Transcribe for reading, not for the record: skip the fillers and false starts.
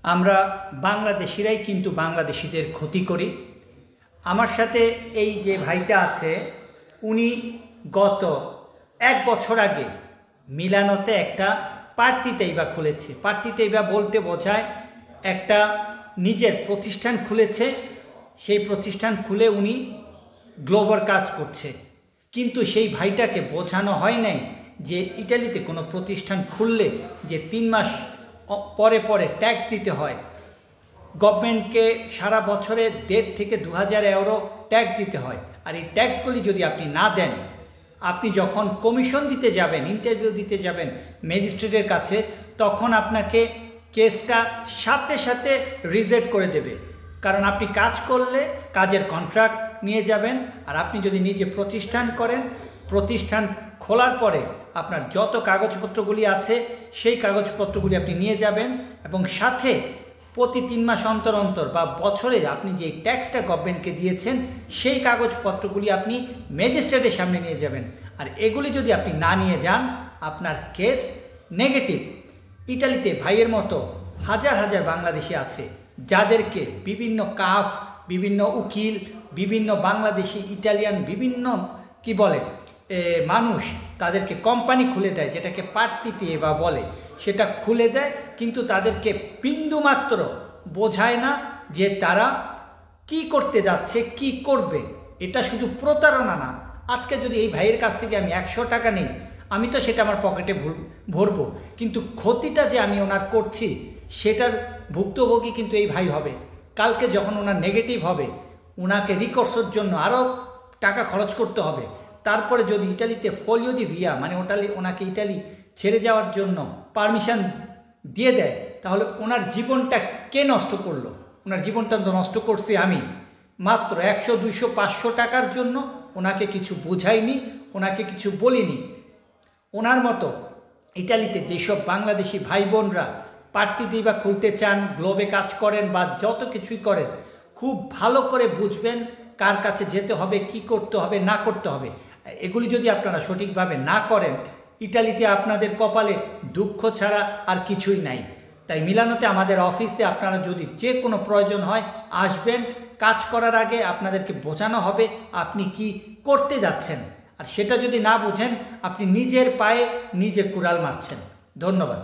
আমরা বাংলাদেশিরাই কিন্তু বাংলাদেশিদের ক্ষতি করি। আমার সাথে এই যে ভাইটা আছে, উনি গত 1 বছর আগে মিলানোতে একটা পার্টি তৈবা খুলেছে। পার্টি তৈবা বলতে বোঝায় একটা নিজের প্রতিষ্ঠান খুলেছে, সেই প্রতিষ্ঠান খুলে উনি গ্লোবাল কাজ করছে। কিন্তু সেই ভাইটাকে বোঝানো হয় নাই যে ইটালিতে কোনো প্রতিষ্ঠান খুললে যে 3 মাস পরে পরে ট্যাক্স দিতে হয়, গভর্নমেন্টকে সারা বছরে 1,500 থেকে 2,000 ইউরো ট্যাক্স দিতে হয়। আর এই ট্যাক্সগুলি যদি আপনি না দেন, আপনি যখন কমিশন দিতে যাবেন, ইন্টারভিউ দিতে যাবেন ম্যাজিস্ট্রেটের কাছে, তখন আপনাকে কেসটা সাথে সাথে রিজেক্ট করে দেবে। কারণ আপনি কাজ করলে কাজের কন্ট্রাক্ট নিয়ে যাবেন, আর আপনি যদি নিজে প্রতিষ্ঠান করেন, প্রতিষ্ঠান খোলার পরে আপনার যত কাগজপত্রগুলি আছে সেই কাগজপত্রগুলি আপনি নিয়ে যাবেন, এবং সাথে প্রতি 3 মাস অন্তর অন্তর বা বছরে আপনি যে ট্যাক্সটা গভর্নমেন্টকে দিয়েছেন সেই কাগজপত্রগুলি আপনি ম্যাজিস্ট্রেটের সামনে নিয়ে যাবেন। আর এগুলি যদি আপনি না নিয়ে যান, আপনার কেস নেগেটিভ। ইটালিতে ভাইয়ের মতো হাজার হাজার বাংলাদেশি আছে যাদেরকে বিভিন্ন কাফ, বিভিন্ন উকিল, বিভিন্ন বাংলাদেশি, ইটালিয়ান বিভিন্ন কি বলে মানুষ তাদেরকে কোম্পানি খুলে দেয়, যেটাকে পার্টিতে বা বলে, সেটা খুলে দেয়, কিন্তু তাদেরকে বিন্দুমাত্র বোঝায় না যে তারা কি করতে যাচ্ছে, কি করবে। এটা শুধু প্রতারণা না। আজকে যদি এই ভাইয়ের কাছ থেকে আমি 100 টাকা নেই, আমি তো সেটা আমার পকেটে ভরবো, কিন্তু ক্ষতিটা যে আমি ওনার করছি সেটার ভুক্তভোগী কিন্তু এই ভাই হবে। কালকে যখন ওনার নেগেটিভ হবে, ওনাকে রিকোর্সের জন্য আরও টাকা খরচ করতে হবে। তারপরে যদি ইটালিতে ফোলিও দি ভিয়া মানে ওনাকে ইটালি ছেড়ে যাওয়ার জন্য পারমিশন দিয়ে দেয়, তাহলে ওনার জীবনটা কে নষ্ট করলো? ওনার জীবনটা তো নষ্ট করছি আমি। মাত্র 100, 200, 500 টাকার জন্য ওনাকে কিছু বোঝাইনি, ওনাকে কিছু বলিনি। ওনার মতো ইটালিতে যেসব বাংলাদেশি ভাই বোনরা পার্টি দিবা খুলতে চান, গ্লোবে কাজ করেন বা যত কিছুই করেন, খুব ভালো করে বুঝবেন কার কাছে যেতে হবে, কি করতে হবে, না করতে হবে। এগুলি যদি আপনারা সঠিকভাবে না করেন, ইটালিতে আপনাদের কপালে দুঃখ ছাড়া আর কিছুই নাই। তাই মিলানোতে আমাদের অফিসে আপনারা যদি যে কোনো প্রয়োজন হয় আসবেন। কাজ করার আগে আপনাদেরকে বোঝানো হবে আপনি কি করতে যাচ্ছেন, আর সেটা যদি না বুঝেন, আপনি নিজের পায়ে নিজে কুড়াল মারছেন। ধন্যবাদ।